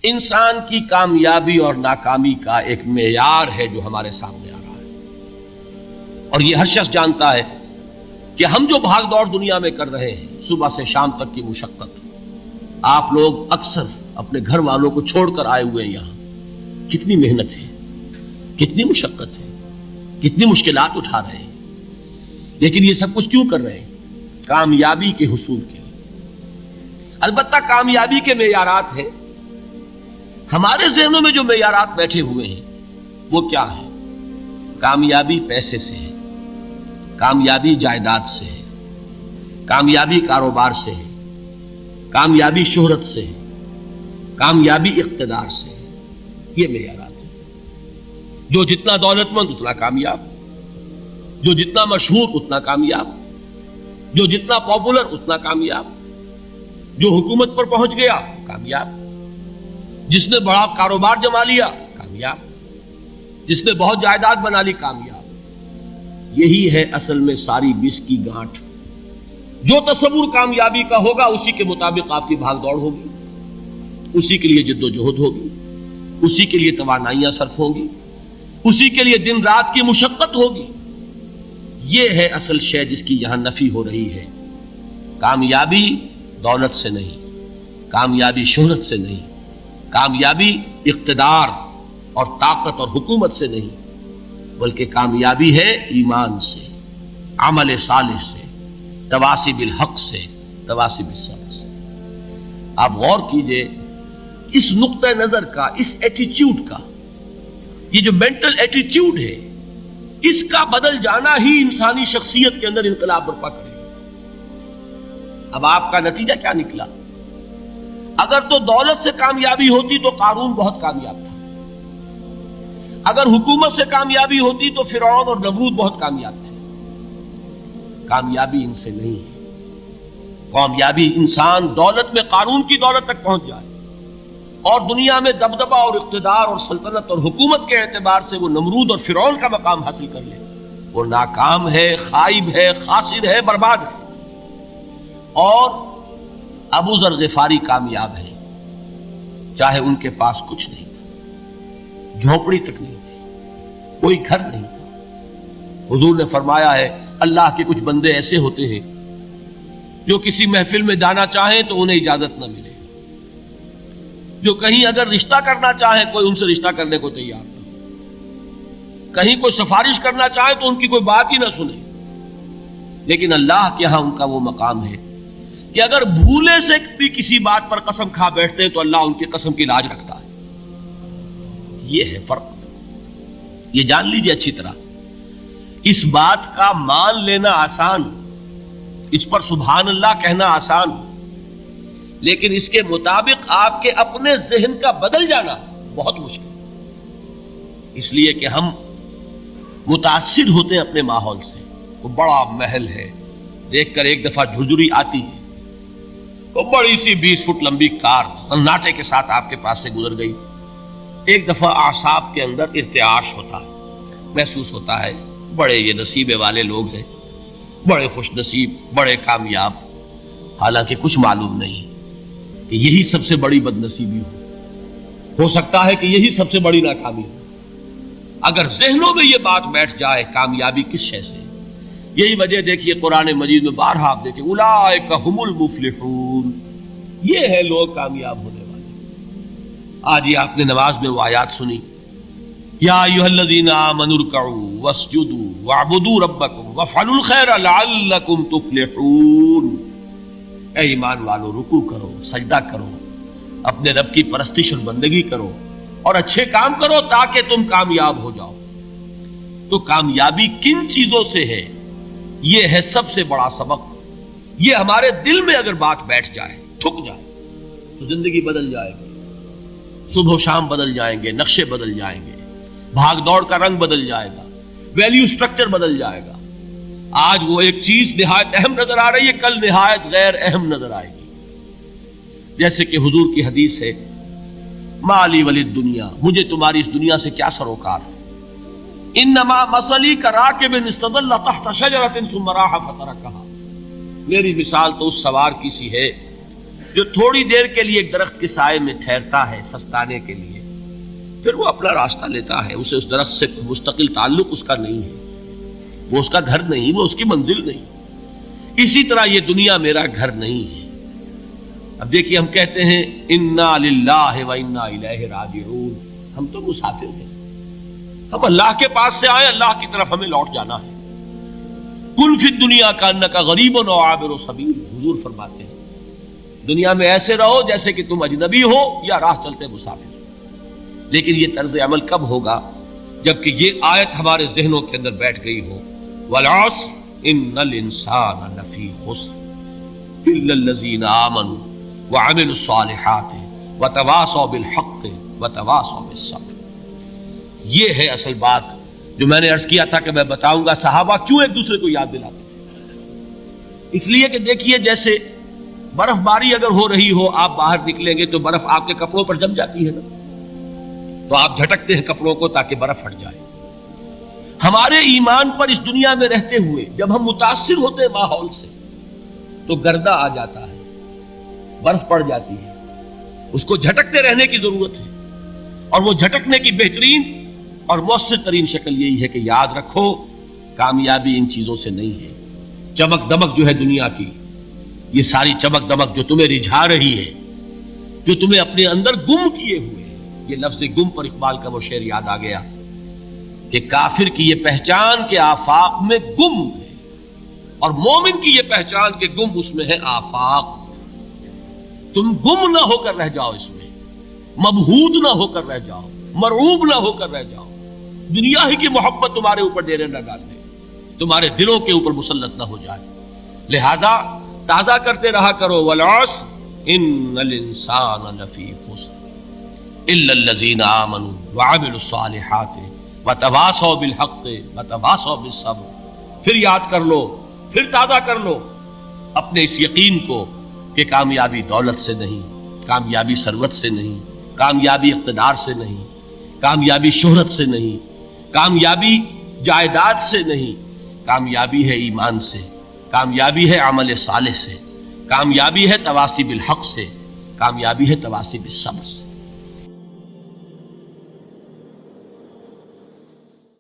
انسان کی کامیابی اور ناکامی کا ایک معیار ہے جو ہمارے سامنے آ رہا ہے، اور یہ ہر شخص جانتا ہے کہ ہم جو بھاگ دوڑ دنیا میں کر رہے ہیں، صبح سے شام تک کی مشقت، آپ لوگ اکثر اپنے گھر والوں کو چھوڑ کر آئے ہوئے ہیں یہاں، کتنی محنت ہے، کتنی مشقت ہے، کتنی مشکلات اٹھا رہے ہیں، لیکن یہ سب کچھ کیوں کر رہے ہیں؟ کامیابی کے حصول کے لیے۔ البتہ کامیابی کے معیارات ہیں، ہمارے ذہنوں میں جو معیارات بیٹھے ہوئے ہیں وہ کیا ہے؟ کامیابی پیسے سے ہے، کامیابی جائیداد سے ہے، کامیابی کاروبار سے ہے، کامیابی شہرت سے ہے، کامیابی اقتدار سے ہے۔ یہ معیارات ہیں۔ جو جتنا دولت مند اتنا کامیاب، جو جتنا مشہور اتنا کامیاب، جو جتنا پاپولر اتنا کامیاب، جو حکومت پر پہنچ گیا کامیاب، جس نے بڑا کاروبار جما لیا کامیاب، جس نے بہت جائیداد بنا لی کامیاب۔ یہی ہے اصل میں ساری بس کی گانٹھ۔ جو تصور کامیابی کا ہوگا اسی کے مطابق آپ کی بھاگ دوڑ ہوگی، اسی کے لیے جد و جہد ہوگی، اسی کے لیے توانائیاں صرف ہوں گی، اسی کے لیے دن رات کی مشقت ہوگی۔ یہ ہے اصل شے جس کی یہاں نفی ہو رہی ہے۔ کامیابی دولت سے نہیں، کامیابی شہرت سے نہیں، کامیابی اقتدار اور طاقت اور حکومت سے نہیں، بلکہ کامیابی ہے ایمان سے، عمل صالح سے، تواصی بالحق سے، تواصی بالصبر سے۔ آپ غور کیجئے اس نقطہ نظر کا، اس ایٹیچیوڈ کا، یہ جو مینٹل ایٹیچیوڈ ہے، اس کا بدل جانا ہی انسانی شخصیت کے اندر انقلاب برپا کرے گا۔ اب آپ کا نتیجہ کیا نکلا؟ اگر تو دولت سے کامیابی ہوتی تو قارون بہت کامیاب تھا، اگر حکومت سے کامیابی ہوتی تو فرعون اور نمرود بہت کامیاب تھے۔ کامیابی ان سے نہیں ہے۔ کامیابی انسان دولت میں قارون کی دولت تک پہنچ جائے اور دنیا میں دبدبہ اور اقتدار اور سلطنت اور حکومت کے اعتبار سے وہ نمرود اور فرعون کا مقام حاصل کر لے، وہ ناکام ہے، خائب ہے، خاسر ہے، برباد ہے۔ اور ابو ذر غفاری کامیاب ہے، چاہے ان کے پاس کچھ نہیں تھا، جھونپڑی تک نہیں تھی، کوئی گھر نہیں تھا۔ حضور نے فرمایا ہے اللہ کے کچھ بندے ایسے ہوتے ہیں جو کسی محفل میں جانا چاہیں تو انہیں اجازت نہ ملے، جو کہیں اگر رشتہ کرنا چاہیں کوئی ان سے رشتہ کرنے کو تیار نہ، کہیں کوئی سفارش کرنا چاہے تو ان کی کوئی بات ہی نہ سنے۔ لیکن اللہ کے ہاں ان کا وہ مقام ہے کہ اگر بھولے سے بھی کسی بات پر قسم کھا بیٹھتے ہیں تو اللہ ان کی قسم کی لاج رکھتا ہے۔ یہ ہے فرق، یہ جان لیجیے اچھی طرح۔ اس بات کا مان لینا آسان، اس پر سبحان اللہ کہنا آسان، لیکن اس کے مطابق آپ کے اپنے ذہن کا بدل جانا بہت مشکل، اس لیے کہ ہم متاثر ہوتے ہیں اپنے ماحول سے۔ وہ بڑا محل ہے، دیکھ کر ایک دفعہ جھرجھری آتی ہے، وہ بڑی سی 20 فٹ لمبی کار سناٹے کے ساتھ آپ کے پاس سے گزر گئی، ایک دفعہ اعصاب کے اندر ارتعاش ہوتا ہے، محسوس ہوتا ہے بڑے یہ نصیبے والے لوگ ہیں، بڑے خوش نصیب، بڑے کامیاب، حالانکہ کچھ معلوم نہیں کہ یہی سب سے بڑی بد نصیبی ہو سکتا ہے کہ یہی سب سے بڑی ناکامی ہو۔ اگر ذہنوں میں یہ بات بیٹھ جائے کامیابی کس شے سے، یہی وجہ دیکھیے قرآن مجید میں بارہا آپ دیکھیں اولئک ھم المفلحون، یہ ہے لوگ کامیاب ہونے والے۔ آج یہ آپ نے نماز میں وہ آیات سنی، یا ایھا الذین آمنوا ارکعوا واسجدوا واعبدوا ربکم وافعلوا الخیر لعلکم تفلحون۔ اے ایمان والو، رکوع کرو، سجدہ کرو، اپنے رب کی پرستش اور بندگی کرو اور اچھے کام کرو تاکہ تم کامیاب ہو جاؤ۔ تو کامیابی کن چیزوں سے ہے؟ یہ ہے سب سے بڑا سبق۔ یہ ہمارے دل میں اگر بات بیٹھ جائے، ٹھک جائے، تو زندگی بدل جائے گی، صبح و شام بدل جائیں گے، نقشے بدل جائیں گے، بھاگ دوڑ کا رنگ بدل جائے گا، ویلیو سٹرکچر بدل جائے گا۔ آج وہ ایک چیز نہایت اہم نظر آ رہی ہے، کل نہایت غیر اہم نظر آئے گی۔ جیسے کہ حضور کی حدیث ہے مالی ولی دنیا، مجھے تمہاری اس دنیا سے کیا سروکار ہے، انما مثلی کراکب استظل تحت شجرۃ ثم راح فترکھا، میری مثال تو اس سوار کی سی ہے جو تھوڑی دیر کے لیے ایک درخت کے سائے میں ٹھہرتا ہے سستانے کے لیے، پھر وہ اپنا راستہ لیتا ہے، اسے اس درخت سے مستقل تعلق اس کا نہیں ہے، وہ اس کا گھر نہیں، وہ اس کی منزل نہیں۔ اسی طرح یہ دنیا میرا گھر نہیں ہے۔ اب دیکھیے ہم کہتے ہیں انا للہ و انا الیہ راجعون، ہم تو مسافر ہیں، ہم اللہ کے پاس سے آئے، اللہ کی طرف ہمیں لوٹ جانا ہے۔ کن فی الدنیا کانک غریب و عابر سبیل، حضور فرماتے ہیں دنیا میں ایسے رہو جیسے کہ تم اجنبی ہو یا راہ چلتے مسافر۔ لیکن یہ طرز عمل کب ہوگا؟ جبکہ یہ آیت ہمارے ذہنوں کے اندر بیٹھ گئی ہو، والعصر ان الانسان لفی خسر الا الذین آمنوا وعملوا الصالحات وتواصوا بالحق وتواصوا بالصبر۔ یہ ہے اصل بات جو میں نے عرض کیا تھا کہ میں بتاؤں گا صحابہ کیوں ایک دوسرے کو یاد دلاتے تھے۔ اس لیے کہ دیکھیے جیسے برف باری اگر ہو رہی ہو، آپ باہر نکلیں گے تو برف آپ کے کپڑوں پر جم جاتی ہے نا، تو آپ جھٹکتے ہیں کپڑوں کو تاکہ برف ہٹ جائے۔ ہمارے ایمان پر اس دنیا میں رہتے ہوئے جب ہم متاثر ہوتے ہیں ماحول سے تو گردہ آ جاتا ہے، برف پڑ جاتی ہے، اس کو جھٹکتے رہنے کی ضرورت ہے۔ اور وہ جھٹکنے کی بہترین اور مؤثر ترین شکل یہی ہے کہ یاد رکھو کامیابی ان چیزوں سے نہیں ہے۔ چمک دمک جو ہے دنیا کی، یہ ساری چمک دمک جو تمہیں رجھا رہی ہے، جو تمہیں اپنے اندر گم کیے ہوئے ہیں، یہ لفظ گم پر اقبال کا وہ شعر یاد آ گیا کہ کافر کی یہ پہچان کے آفاق میں گم ہے، اور مومن کی یہ پہچان کے گم اس میں ہے آفاق۔ تم گم نہ ہو کر رہ جاؤ اس میں، مبہوت نہ ہو کر رہ جاؤ، مرعوب نہ ہو کر رہ جاؤ، دنیا ہی کی محبت تمہارے اوپر ڈیرے نہ ڈال دے، تمہارے دلوں کے اوپر مسلط نہ ہو جائے۔ لہذا تازہ کرتے رہا کرو، والعصر ان الانسان لفی خسر الا الذین آمنوا وعملوا الصالحات وتواصوا بالحق وتواصوا بالصبر۔ پھر یاد کر لو، پھر تازہ کر لو اپنے اس یقین کو کہ کامیابی دولت سے نہیں، کامیابی ثروت سے نہیں، کامیابی اقتدار سے نہیں، کامیابی شہرت سے نہیں، کامیابی جائیداد سے نہیں، کامیابی ہے ایمان سے، کامیابی ہے عمل صالح سے، کامیابی ہے تواصی بالحق سے، کامیابی ہے تواصی بالصبر سے۔